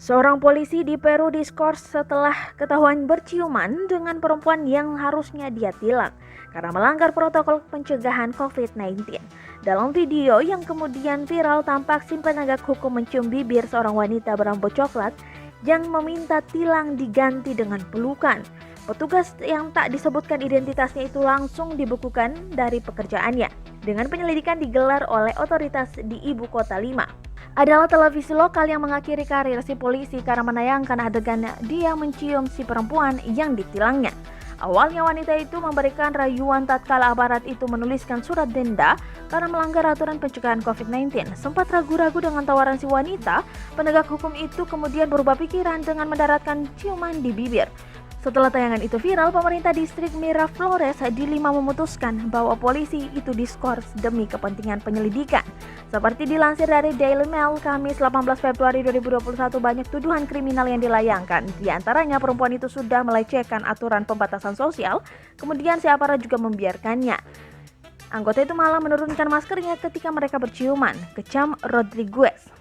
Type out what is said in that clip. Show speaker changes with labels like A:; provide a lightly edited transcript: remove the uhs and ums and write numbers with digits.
A: Seorang polisi di Peru diskors setelah ketahuan berciuman dengan perempuan yang harusnya dia tilang karena melanggar protokol pencegahan COVID-19. Dalam video yang kemudian viral, tampak si penegak hukum mencium bibir seorang wanita berambut coklat yang meminta tilang diganti dengan pelukan. Petugas yang tak disebutkan identitasnya itu langsung dibekukan dari pekerjaannya dengan penyelidikan digelar oleh otoritas di Ibu Kota Lima. Adalah televisi lokal yang mengakhiri karir si polisi karena menayangkan adegan dia mencium si perempuan yang ditilangnya. Awalnya wanita itu memberikan rayuan tatkala aparat itu menuliskan surat denda karena melanggar aturan pencegahan COVID-19. Sempat ragu-ragu dengan tawaran si wanita, penegak hukum itu kemudian berubah pikiran dengan mendaratkan ciuman di bibir. Setelah tayangan itu viral, pemerintah distrik Miraflores di Lima memutuskan bahwa polisi itu diskors demi kepentingan penyelidikan. Seperti dilansir dari Daily Mail, Kamis 18 Februari 2021, banyak tuduhan kriminal yang dilayangkan. Di antaranya perempuan itu sudah melecehkan aturan pembatasan sosial, kemudian si aparat juga membiarkannya. Anggota itu malah menurunkan maskernya ketika mereka berciuman, kecam Rodriguez.